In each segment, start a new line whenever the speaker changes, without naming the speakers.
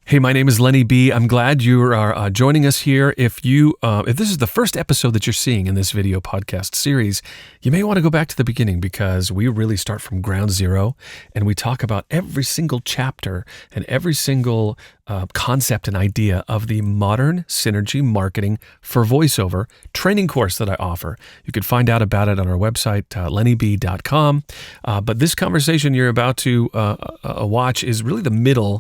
Hey, my name is Lenny B. I'm glad you are joining us here. If this is the first episode that you're seeing in this video podcast series, you may want to go back to the beginning because we really start from ground zero and we talk about every single chapter and every single concept and idea of the Modern Synergy Marketing for Voiceover training course that I offer. You can find out about it on our website, lennyb.com. But this conversation you're about to watch is really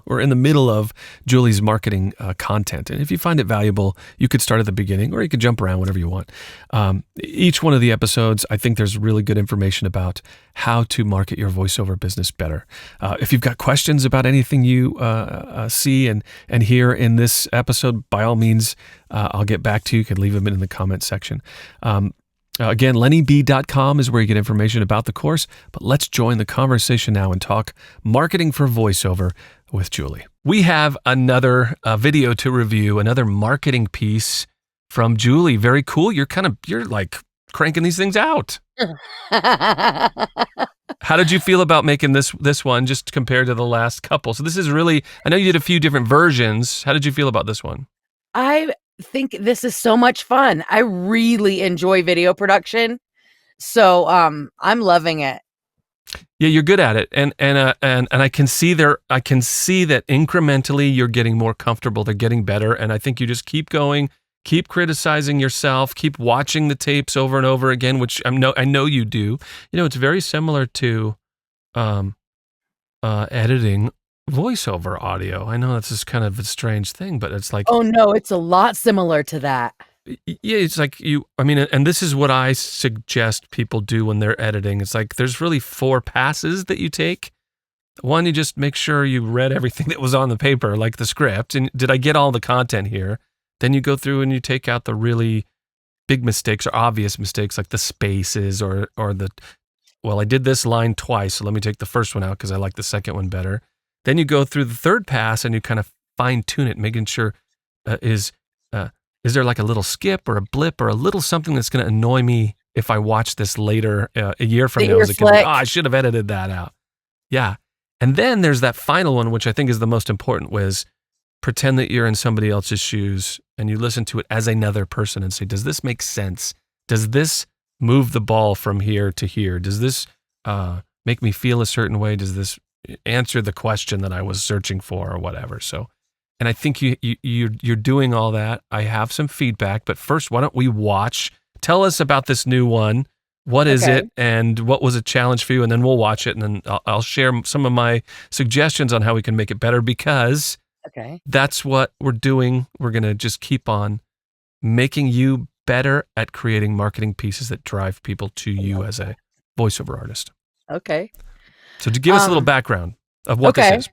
we're in the middle of Julie's marketing content. And if you find it valuable, you could start at the beginning or you could jump around whatever you want. Each one of the episodes, I think there's really good information about how to market your voiceover business better. If you've got questions about anything you see and hear in this episode, by all means, I'll get back to you. You can leave them in the comment section. Again, lennyb.com is where you get information about the course, but let's join the conversation now and talk marketing for voiceover with Julie. We have another video to review, another marketing piece from Julie. Very cool. You're like cranking these things out. How did you feel about making this one just compared to the last couple? So this is really, I know you did a few different versions. How did you feel about this one?
I think this is so much fun. I really enjoy video production. So I'm loving it.
Yeah, you're good at it. And I can see that incrementally you're getting more comfortable, they're getting better. And I think you just keep going, keep criticizing yourself, keep watching the tapes over and over again, which I know you do. You know, it's very similar to editing voiceover audio. I know that's just kind of a strange thing, but it's like,
oh no, it's a lot similar to that.
Yeah, it's like and this is what I suggest people do when they're editing. It's like there's really 4 passes that you take. One, you just make sure you read everything that was on the paper, like the script, and did I get all the content here? Then you go through and you take out the really big mistakes or obvious mistakes, like the spaces or I did this line twice, so let me take the first one out because I like the second one better. Then you go through the third pass and you kind of fine tune it, making sure is there like a little skip or a blip or a little something that's going to annoy me if I watch this later a year from now? I should have edited that out. Yeah. And then there's that final one, which I think is the most important, was pretend that you're in somebody else's shoes and you listen to it as another person and say, does this make sense? Does this move the ball from here to here? Does this make me feel a certain way? Does this answer the question that I was searching for or whatever? So, and I think you're doing all that. I have some feedback, but first, why don't we watch? Tell us about this new one. What is it, and what was a challenge for you? And then we'll watch it, and then I'll share some of my suggestions on how we can make it better, because that's what we're doing. We're going to just keep on making you better at creating marketing pieces that drive people to you as a voiceover artist.
Okay.
So to give us a little background of what this is.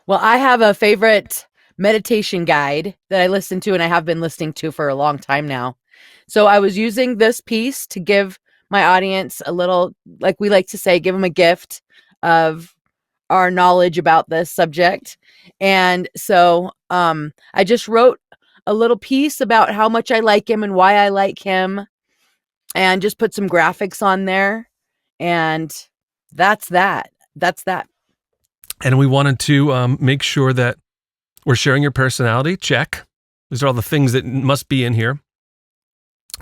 Well, I have a favorite meditation guide that I listen to and I have been listening to for a long time now. So I was using this piece to give my audience a little, like we like to say, give them a gift of our knowledge about this subject. And so I just wrote a little piece about how much I like him and why I like him, and just put some graphics on there. And that's that.
And we wanted to make sure that we're sharing your personality. Check. These are all the things that must be in here.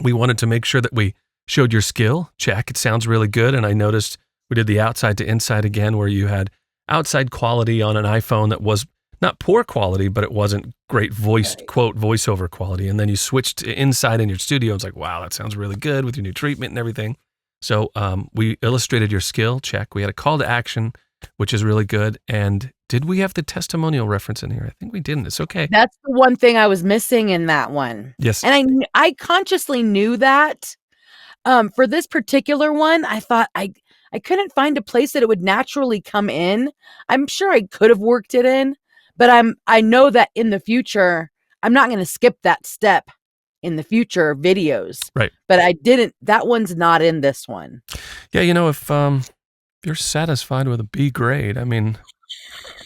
We wanted to make sure that we showed your skill. Check. It sounds really good. And I noticed we did the outside to inside again, where you had outside quality on an iPhone that was not poor quality, but it wasn't great quote, voiceover quality. And then you switched to inside in your studio. It's like, wow, that sounds really good with your new treatment and everything. So we illustrated your skill. Check. We had a call to action, which is really good. And did we have the testimonial reference in here? I think we didn't. It's okay.
That's the one thing I was missing in that one.
Yes.
And I consciously knew that. For this particular one, I thought I couldn't find a place that it would naturally come in. I'm sure I could have worked it in, but I know that in the future, I'm not going to skip that step in the future videos.
Right.
But I didn't, that one's not in this one.
Yeah. You know, if you're satisfied with a B grade, I mean,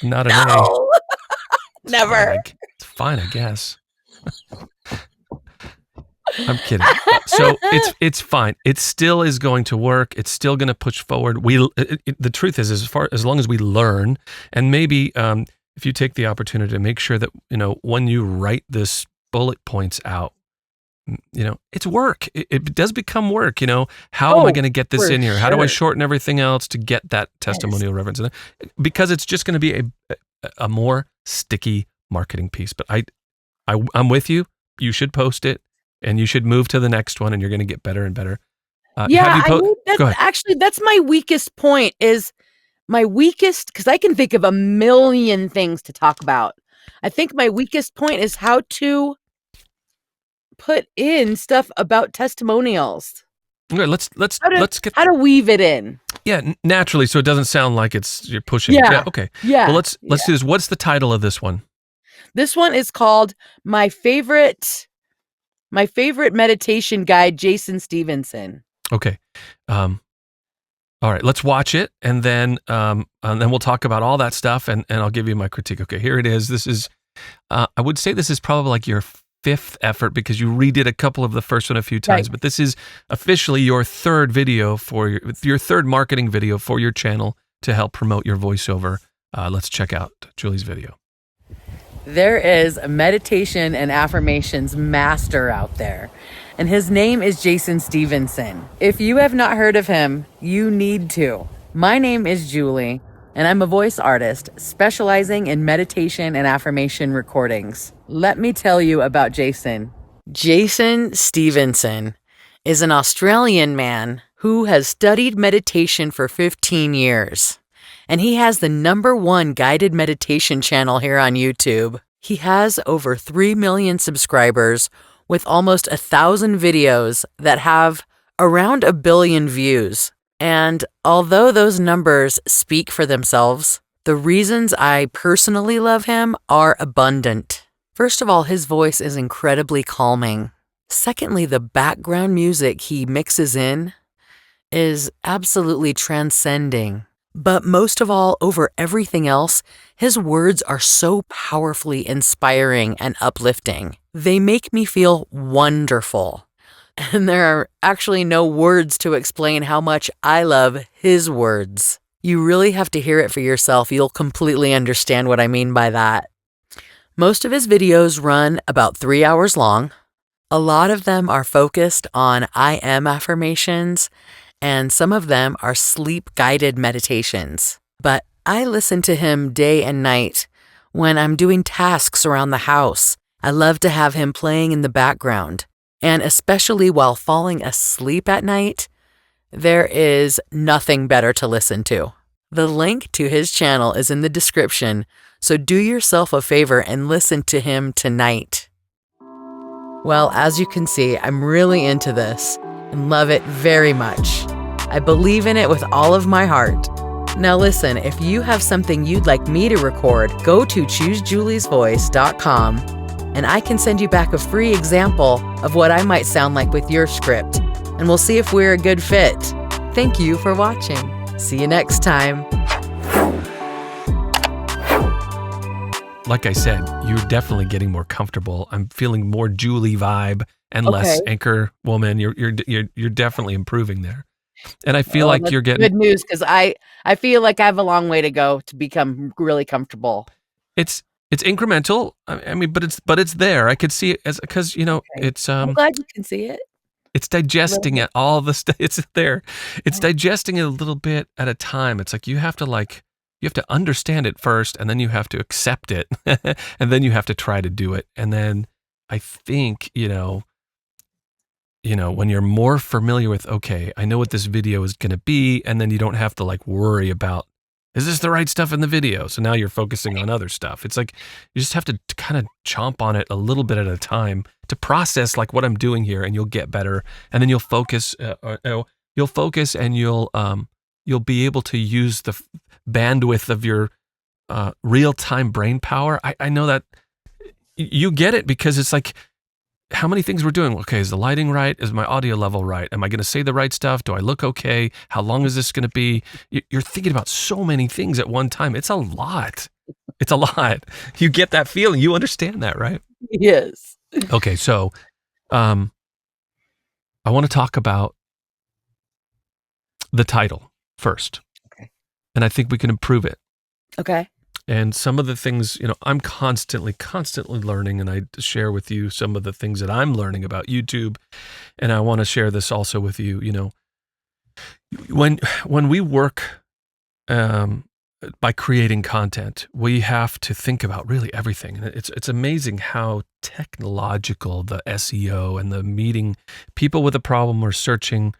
not an
No.
A.
Never.
It's fine, I guess. I'm kidding. So it's fine. It still is going to work. It's still going to push forward. The truth is, as long as we learn, and maybe if you take the opportunity to make sure that, when you write this bullet points out, it's work. It does become work. How am I going to get this
for
in here? How do I
sure.
shorten everything else to get that testimonial reference? Because it's just going to be a more sticky marketing piece. But I'm with you. You should post it, and you should move to the next one, and you're going to get better and better.
Yeah,
Go ahead.
actually, that's my weakest point. Is my weakest, because I can think of a million things to talk about. I think my weakest point is how to put in stuff about testimonials.
Okay, let's get
how to weave it in.
Yeah, naturally, so it doesn't sound like you're pushing.
Yeah.
Okay.
Yeah.
Well, let's do this. What's the title of this one?
This one is called My Favorite Meditation Guide, Jason Stevenson.
Okay. All right, let's watch it, and then we'll talk about all that stuff, and I'll give you my critique. Okay, here it is. This is, I would say this is probably like your fifth effort, because you redid a couple of the first one a few times, but this is officially your third video for your third marketing video for your channel to help promote your voiceover. Let's check out Julie's video.
There is a meditation and affirmations master out there, and his name is Jason Stevenson. If you have not heard of him, you need to. My name is Julie, and I'm a voice artist specializing in meditation and affirmation recordings. Let me tell you about Jason. Jason Stevenson is an Australian man who has studied meditation for 15 years. And he has the #1 guided meditation channel here on YouTube. He has over 3 million subscribers with almost 1,000 videos that have around 1 billion views. And although those numbers speak for themselves, the reasons I personally love him are abundant. First of all, his voice is incredibly calming. Secondly, the background music he mixes in is absolutely transcending. But most of all, over everything else, his words are so powerfully inspiring and uplifting. They make me feel wonderful. And there are actually no words to explain how much I love his words. You really have to hear it for yourself. You'll completely understand what I mean by that. Most of his videos run about 3 hours long. A lot of them are focused on I am affirmations, and some of them are sleep-guided meditations. But I listen to him day and night when I'm doing tasks around the house. I love to have him playing in the background. And especially while falling asleep at night, there is nothing better to listen to. The link to his channel is in the description, so do yourself a favor and listen to him tonight. Well, as you can see, I'm really into this and love it very much. I believe in it with all of my heart. Now listen, if you have something you'd like me to record, go to choosejuliesvoice.com and I can send you back a free example of what I might sound like with your script, and we'll see if we're a good fit. Thank you for watching. See you next time.
Like I said, you're definitely getting more comfortable. I'm feeling more Julie vibe and less anchor woman. You're definitely improving there. And I feel like you're getting
good news, because I feel like I have a long way to go to become really comfortable.
It's incremental. I mean, but it's there. I could see it because it's.
I'm glad you can see it.
It's digesting it all the stuff. It's there. It's digesting it a little bit at a time. It's like you have to understand it first, and then you have to accept it, and then you have to try to do it. And then I think when you're more familiar with, okay, I know what this video is going to be, and then you don't have to worry about, is this the right stuff in the video? So now you're focusing on other stuff. It's like you just have to kind of chomp on it a little bit at a time to process what I'm doing here, and you'll get better. And then you'll focus. You'll focus, and you'll be able to use the bandwidth of your real-time brain power. I know that you get it, because it's like, how many things we're doing. Okay, is the lighting right? Is my audio level right? Am I going to say the right stuff? Do I look okay? How long is this going to be? You're thinking about so many things at one time. It's a lot. It's a lot. You get that feeling. You understand that, right?
Yes.
Okay, so I want to talk about the title first.
Okay.
And I think we can improve it.
Okay.
And some of the things, I'm constantly learning, and I share with you some of the things that I'm learning about YouTube. And I want to share this also with you. When we work by creating content, we have to think about really everything. And it's amazing how technological the SEO and the meeting people with a problem or searching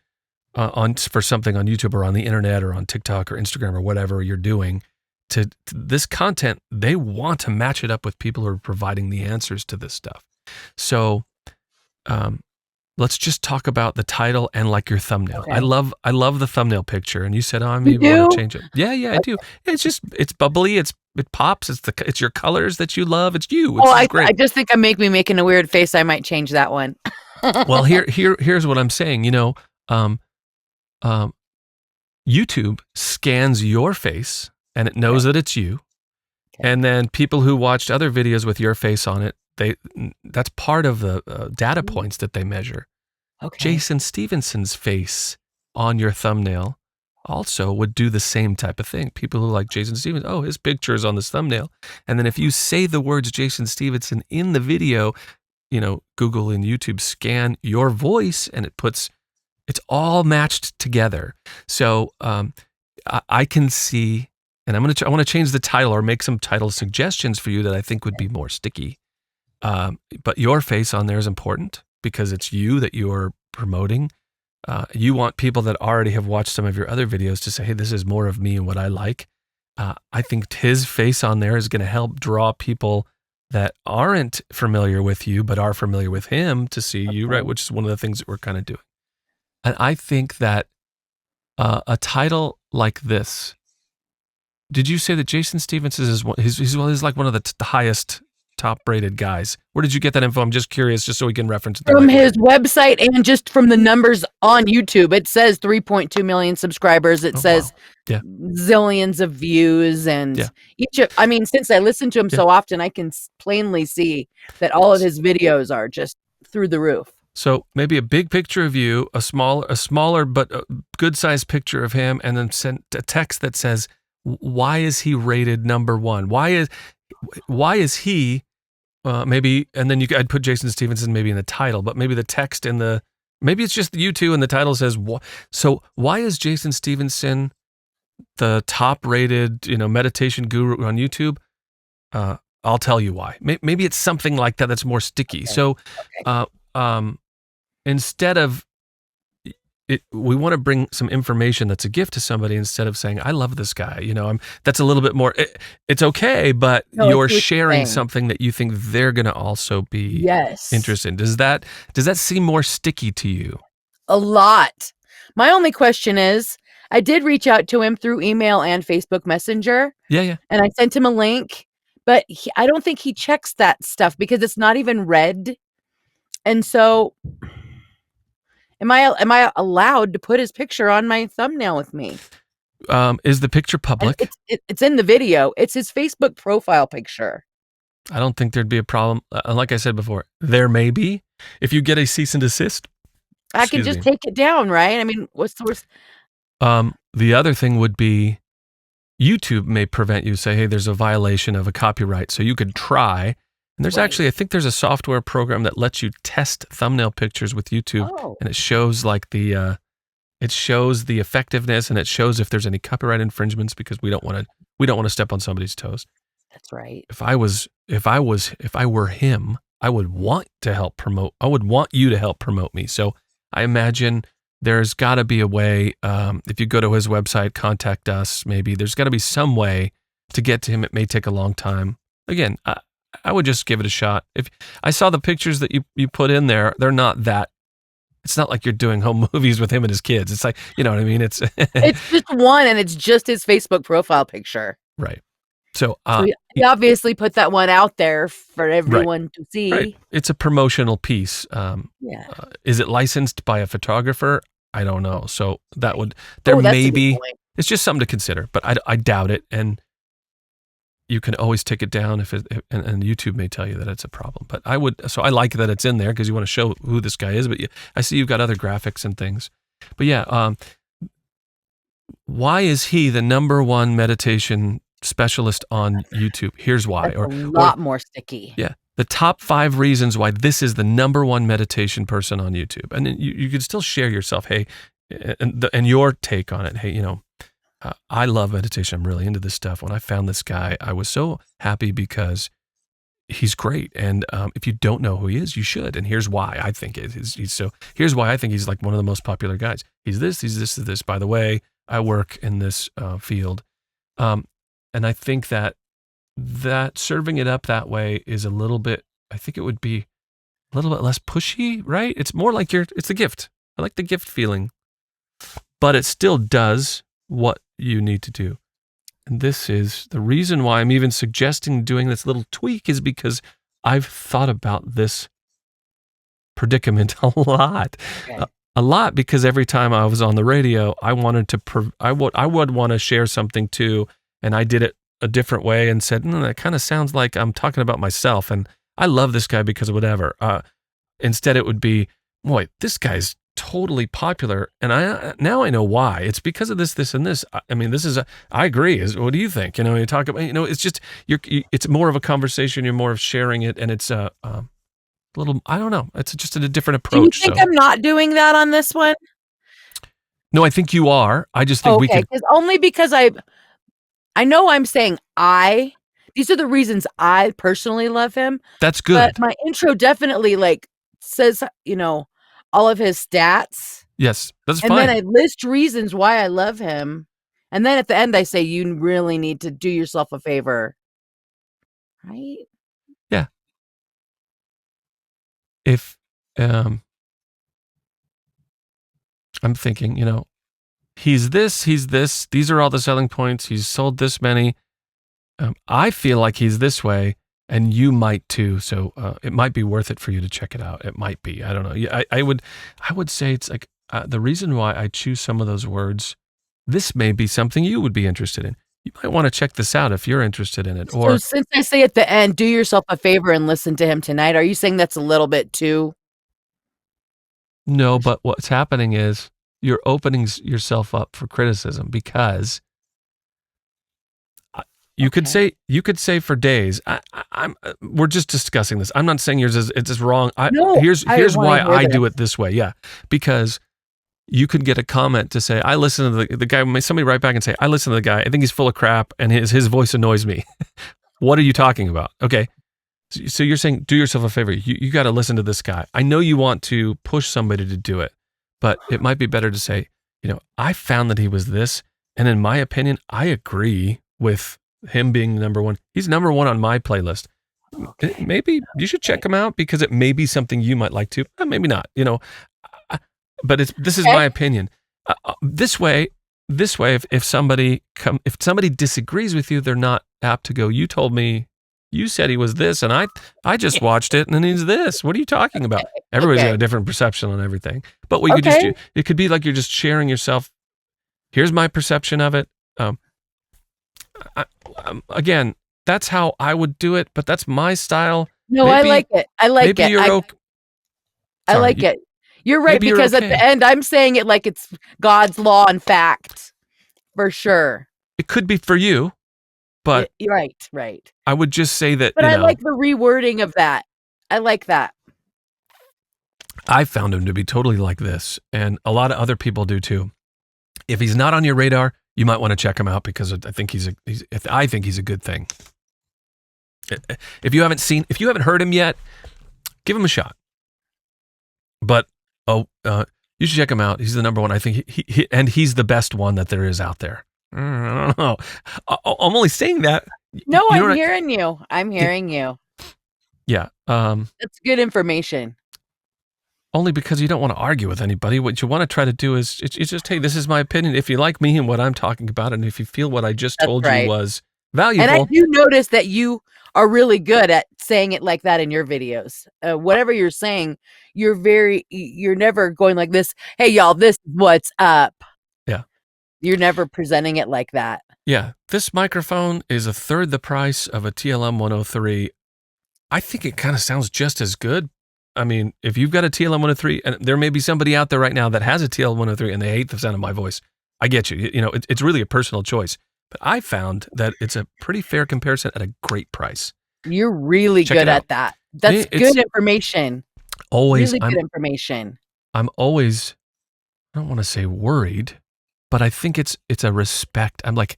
for something on YouTube or on the internet or on TikTok or Instagram or whatever you're doing. To this content, they want to match it up with people who are providing the answers to this stuff. So let's just talk about the title and like your thumbnail.
Okay.
I love the thumbnail picture, and you said, "Oh, I
You
maybe want
do?
to change it." Yeah, I do. It's bubbly. It pops. It's your colors that you love. It's you. It's great.
I just think I make me making a weird face. I might change that one.
Well, here's what I'm saying. YouTube scans your face, and it knows that it's you. Okay. And then people who watched other videos with your face on it, that's part of the data points that they measure. Okay. Jason Stevenson's face on your thumbnail also would do the same type of thing. People who like Jason Stevenson, his picture is on this thumbnail. And then if you say the words Jason Stevenson in the video, Google and YouTube scan your voice, and it's all matched together. So I can see, and I want to change the title or make some title suggestions for you that I think would be more sticky. But your face on there is important because it's you that you're promoting. You want people that already have watched some of your other videos to say, hey, this is more of me and what I like. I think his face on there is going to help draw people that aren't familiar with you but are familiar with him to see you, right? Which is one of the things that we're kind of doing. And I think that a title like this, did you say that Jason Stevenson is he's like one of the highest top-rated guys? Where did you get that info? I'm just curious, just so we can reference it.
From his website and just from the numbers on YouTube. It says 3.2 million subscribers. It says zillions of views. And since I listen to him so often, I can plainly see that all of his videos are just through the roof.
So maybe a big picture of you, a smaller but good-sized picture of him, and then send a text that says, why is he rated number one? Why is he maybe, and then I'd put Jason Stevenson maybe in the title, but maybe the text maybe it's just you two and the title says, so why is Jason Stevenson the top rated, meditation guru on YouTube? I'll tell you why. Maybe it's something like that that's more sticky. Okay. So instead of we want to bring some information that's a gift to somebody instead of saying, I love this guy. That's a little bit more, it's okay, but you're sharing something that you think they're going to also be interested in. Does that seem more sticky to you?
A lot. My only question is, I did reach out to him through email and Facebook Messenger.
Yeah. And
I sent him a link, but I don't think he checks that stuff because it's not even read. And so am I allowed to put his picture on my thumbnail with me?
Is the picture public?
It's in the video. It's his Facebook profile picture.
I don't think there'd be a problem. Like I said before, there may be. If you get a cease and desist,
I can just take it down, right? I mean, what's the worst?
The other thing would be YouTube may prevent you, say, hey, there's a violation of a copyright. So you could try. And there's actually, I think there's a software program that lets you test thumbnail pictures with YouTube, and it shows the effectiveness, and it shows if there's any copyright infringements, because we don't want to step on somebody's toes.
That's right.
If I were him, I would want to help promote. I would want you to help promote me. So I imagine there's got to be a way. If you go to his website, contact us. Maybe there's got to be some way to get to him. It may take a long time. Again, I would just give it a shot. If I saw the pictures that you put in there, they're not that. It's not like you're doing home movies with him and his kids. It's like, you know what I mean? It's
just one, and it's just his Facebook profile picture.
Right. So
he obviously put that one out there for everyone to see.
Right. It's a promotional piece. Is it licensed by a photographer? I don't know. So that would maybe. It's just something to consider, but I doubt it. And you can always take it down and YouTube may tell you that it's a problem. But I like that it's in there because you want to show who this guy is. But I see you've got other graphics and things. But why is he the number one meditation specialist on YouTube. Here's why.
That's a
Or
lot more sticky.
yeah, the top 5 reasons why this is the number 1 meditation person on YouTube. And then you could still share yourself, hey, and your take on it. Hey, I love meditation. I'm really into this stuff. When I found this guy, I was so happy because he's great. And if you don't know who he is, you should. And here's why I think it is. Here's why I think he's like one of the most popular guys. He's this. By the way, I work in this field. And I think that serving it up that way is a little bit, I think it would be a little bit less pushy, right? It's more like it's a gift. I like the gift feeling, but it still does what you need to do. And this is the reason why I'm even suggesting doing this little tweak, is because I've thought about this predicament a lot.
Okay.
A lot, because every time I was on the radio, I wanted to, I would want to share something too, and I did it a different way and said, that kind of sounds like I'm talking about myself, and I love this guy because of whatever. Instead, it would be, boy, this guy's totally popular, and now I know why. It's because of this, and this. I mean, I agree. What do you think? You talk about, it's just it's more of a conversation. You're more of sharing it, and it's a little, I don't know. It's just a different approach.
Do you think I'm not doing that on this one?
No, I think you are. I just think we could.
Only because I know I'm saying these are the reasons I personally love him.
That's good.
But my intro definitely says, all of his stats.
Yes, that's fine.
And then I list reasons why I love him. And then at the end I say, you really need to do yourself a favor. Right?
Yeah. If I'm thinking, he's this, these are all the selling points, he's sold this many. I feel like he's this way, and you might too. So it might be worth it for you to check it out. It might be. I don't know. Yeah, I would say it's like the reason why I choose some of those words. This may be something you would be interested in. You might want to check this out if you're interested in it. Or
so since I say at the end, do yourself a favor and listen to him tonight, are you saying that's a little bit too?
No, but what's happening is you're opening yourself up for criticism, because you could say for days. We're just discussing this. I'm not saying yours is it's wrong. Here's why I do it this way. Yeah, because you could get a comment to say, I listen to the guy. Somebody write back and say, I listen to the guy. I think he's full of crap, and his voice annoys me. What are you talking about? Okay, so you're saying, do yourself a favor. You got to listen to this guy. I know you want to push somebody to do it, but it might be better to say, I found that he was this, and in my opinion, I agree with him being number 1. He's number 1 on my playlist. Okay. Maybe you should check him out, because it may be something you might like too. Maybe not, but this is my opinion. This way, if somebody disagrees with you, they're not apt to go, you told me, you said he was this, and I just watched it, and then he's this. What are you talking about? Everybody's got a different perception on everything. But we could just do, it could be like you're just sharing yourself. Here's my perception of it. Again, that's how I would do it, but that's my style.
No, maybe, I like it. I like it. I like it. You're right, because at the end, I'm saying it like it's God's law and fact, for sure.
It could be for you, but
right.
I would just say that.
But I like the rewording of that. I like that.
I found him to be totally like this, and a lot of other people do too. If he's not on your radar, you might want to check him out, because I think he's a good thing. If you haven't heard him yet, give him a shot. But you should check him out. He's the number 1. I think he's the best one that there is out there. I don't know. I'm only saying that.
No, I'm hearing you. I'm hearing you.
Yeah.
That's good information.
Only because you don't want to argue with anybody. What you want to try to do is it's just, hey, this is my opinion. If you like me and what I'm talking about, and if you feel what I just told you was valuable.
And I do notice that you are really good at saying it like that in your videos. Whatever you're saying, you're never going like this. Hey, y'all, this is what's up.
Yeah.
You're never presenting it like that.
Yeah. This microphone is a third the price of a TLM 103. I think it kind of sounds just as good. I mean, if you've got a TLM 103, and there may be somebody out there right now that has a TLM 103 and they hate the sound of my voice, I get you. It's really a personal choice. But I found that it's a pretty fair comparison at a great price.
You're really
Check
good
it out.
at that. That's
It's
good information.
always,
Really good information.
I'm always, I don't want to say worried, but I think it's a respect. I'm like,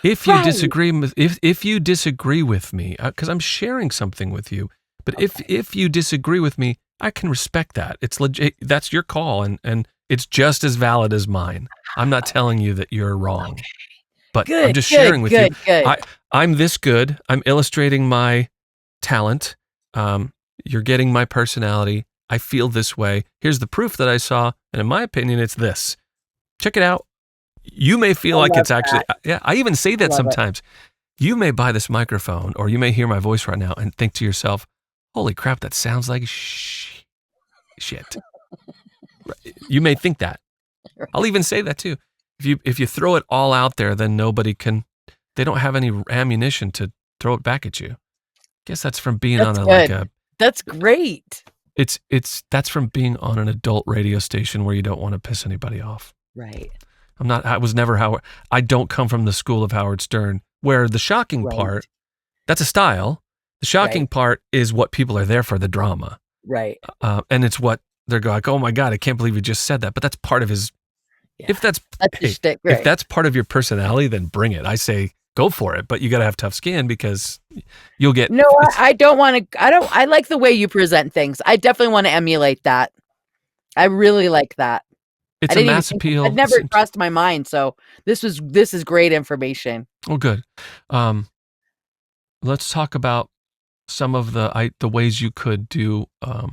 if you
Right.
disagree with, if you disagree with me, because I'm sharing something with you, but if you disagree with me, I can respect that. It's legit. That's your call, and it's just as valid as mine. I'm not telling you that you're wrong,
Okay.
but
Good,
I'm just
good,
sharing with
good,
you.
good.
I'm this good. I'm illustrating my talent. You're getting my personality. I feel this way. Here's the proof that I saw, and in my opinion, it's this. Check it out. You may feel
I
like
love
it's actually,
that.
yeah, I even say
I
that
love it.
sometimes. You may buy this microphone or you may hear my voice right now and think to yourself, holy crap, that sounds like shit. You may think that. I'll even say that too. If you throw it all out there, then they don't have any ammunition to throw it back at you. Guess that's from being
That's
on
good. That's great.
that's from being on an adult radio station where you don't want to piss anybody off.
Right.
I was never Howard. I don't come from the school of Howard Stern, where the shocking
Right.
part, that's a style. The shocking part is what people are there for, the drama.
Right.
And it's what they're like, oh my God, I can't believe he just said that. But that's part of his,
Yeah.
if that's
your shtick, right.
if that's part of your personality, then bring it. I say, go for it. But you got to have tough skin because you'll get.
No, I don't want to, I like the way you present things. I definitely want to emulate that. I really like that.
It's a mass appeal.
I'd never crossed my mind. So this is great information.
Oh, good. Let's talk about some of the ways you could do a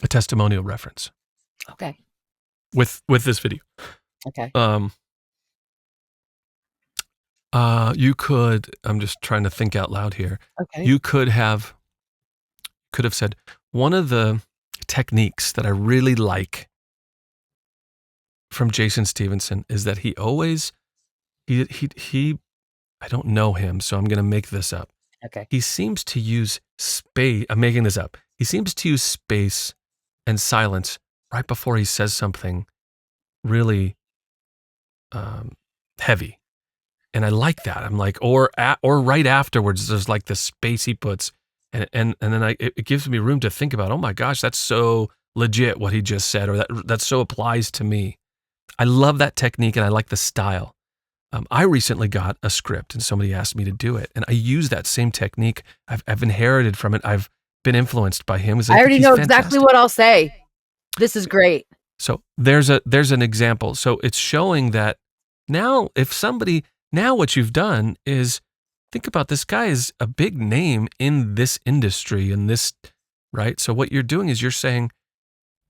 testimonial reference.
Okay.
With this video.
Okay.
You could, I'm just trying to think out loud here.
Okay.
You could have said, one of the techniques that I really like from Jason Stevenson is that he always, I don't know him, so I'm going to make this up.
Okay.
He seems to use space. I'm making this up. He seems to use space and silence right before he says something really heavy. And I like that. I'm like, or right afterwards, there's like the space he puts, and then it gives me room to think about. Oh my gosh, that's so legit what he just said, or that so applies to me. I love that technique, and I like the style. I recently got a script, and somebody asked me to do it, and I use that same technique. I've inherited from it. I've been influenced by him.
I already know exactly what I'll say. This is great.
So there's an example. So it's showing that now, now what you've done is think about, this guy is a big name in this industry, right? So what you're doing is you're saying,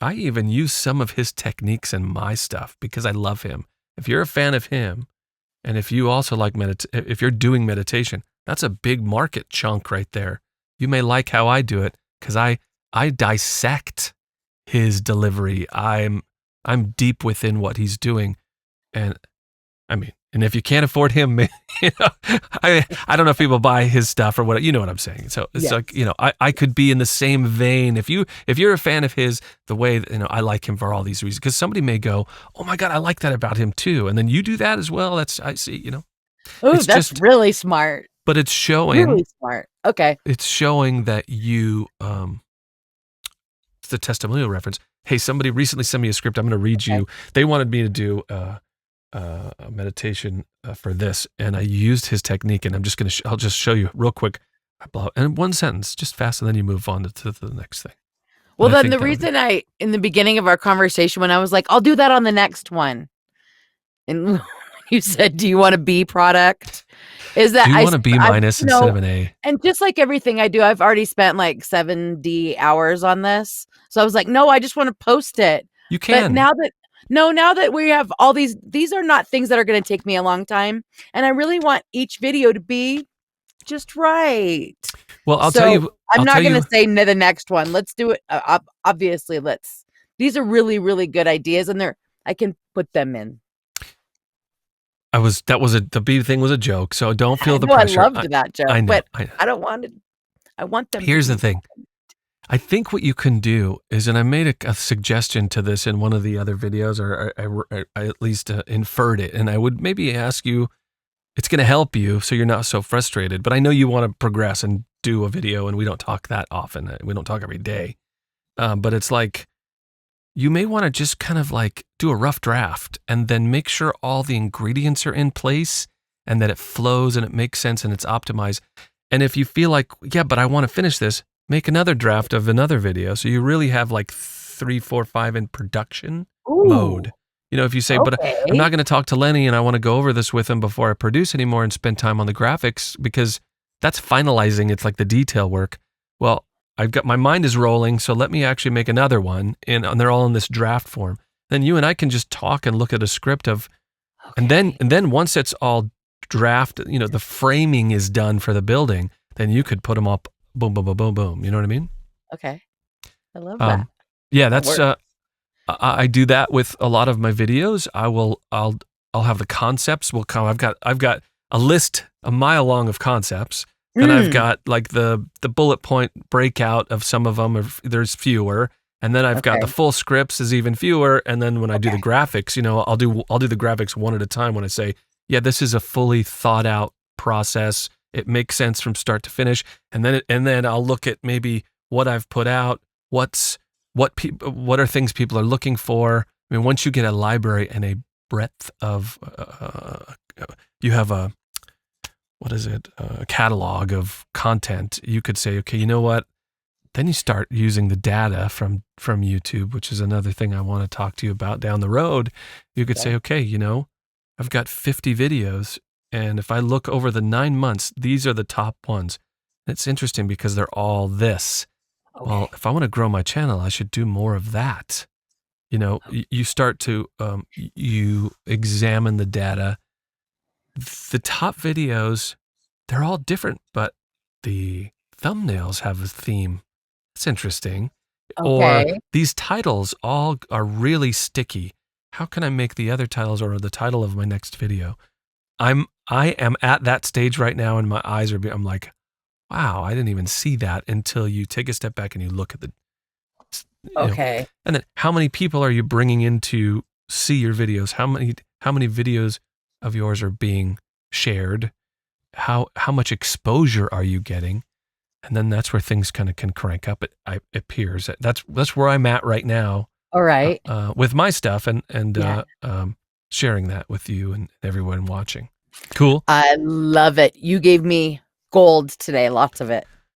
I even use some of his techniques in my stuff because I love him. If you're a fan of him, and if you also like if you're doing meditation, that's a big market chunk right there. You may like how I do it because I dissect his delivery. I'm deep within what he's doing, and I mean, and if you can't afford him, I don't know if people buy his stuff or what. You know what I'm saying? So it's like, I could be in the same vein. If you're a fan of his, the way that, I like him for all these reasons, because somebody may go, oh my God, I like that about him too, and then you do that as well. I see.
Oh, that's just really smart.
But it's showing
really smart. Okay.
It's showing that you it's the testimonial reference. Hey, somebody recently sent me a script. I'm going to read you. They wanted me to do a meditation for this, and I used his technique, and I'll just show you real quick. And one sentence, just fast, and then you move on to the next thing.
Well, then the reason in the beginning of our conversation, when I was like, I'll do that on the next one, and you said, do you want a B product? Is that
you want a B minus instead of an A?
And just like everything I do, I've already spent like 70 hours on this. So I was like, no, I just want to post it.
You can.
But now that we have all these are not things that are going to take me a long time. And I really want each video to be just right.
Well, I'll tell you.
I'm not going to say the next one. Let's do it. Obviously, these are really, really good ideas, and I can put them in.
The B thing was a joke, so don't feel the pressure.
I loved that joke,
I know,
but I don't want to. I want them.
Here's the thing. I think what you can do is, and I made a suggestion to this in one of the other videos, or I at least inferred it, and I would maybe ask you, it's going to help you so you're not so frustrated, but I know you want to progress and do a video, and we don't talk that often. We don't talk every day. But it's like, you may want to just kind of like do a rough draft and then make sure all the ingredients are in place and that it flows and it makes sense and it's optimized. And if you feel like, yeah, but I want to finish this, make another draft of another video. So you really have like 3, 4, 5 in production mode.
Ooh,
You know, if you say, but I'm
okay.
not going to talk to Lenny and I want to go over this with him before I produce anymore and spend time on the graphics, because that's finalizing. It's like the detail work. Well, I've got, my mind is rolling, so let me actually make another one, and they're all in this draft form. Then you and I can just talk and look at a script of, and
Okay.
then once it's all draft, you know, the framing is done for the building, then you could put them up, boom, boom, boom, boom, boom. You know what I mean?
Okay. I love that.
Um, yeah,
That
that's
works.
I do that with a lot of my videos. I'll have the concepts will come. I've got a list a mile long of concepts. Then I've
Mm,
got like the bullet point breakout of some of them. There's fewer, and then I've got the
okay.
full scripts is even fewer. And then when I do the
Okay.
graphics, you know, I'll do the graphics one at a time. When I say, yeah, this is a fully thought out process. It makes sense from start to finish. And then I'll look at maybe what I've put out. What are things people are looking for. I mean, once you get a library and a breadth of you have a, what is it, a catalog of content, you could say, okay, you know what, then you start using the data from YouTube, which is another thing I want to talk to you about down the road. You could say,
Okay.
okay, you know, I've got 50 videos, and if I look over the 9 months, these are the top ones. It's interesting because they're all this. Well,
Okay.
if I want to grow my channel, I should do more of that. You know, you start to you examine the data. The top videos, they're all different, but the thumbnails have a theme. It's interesting. Or
Okay.
these titles all are really sticky. How can I make the other titles or the title of my next video? I am at that stage right now, and my eyes are. I'm like, wow, I didn't even see that until you take a step back and you look at the, you know,
Okay.
and then how many people are you bringing in to see your videos? How many videos of yours are being shared? How much exposure are you getting? And then that's where things kind of can crank up. It appears that's where I'm at right now
All right.
with my stuff, and
Yeah.
sharing that with you and everyone watching. Cool.
I love it. You gave me gold today, lots of it.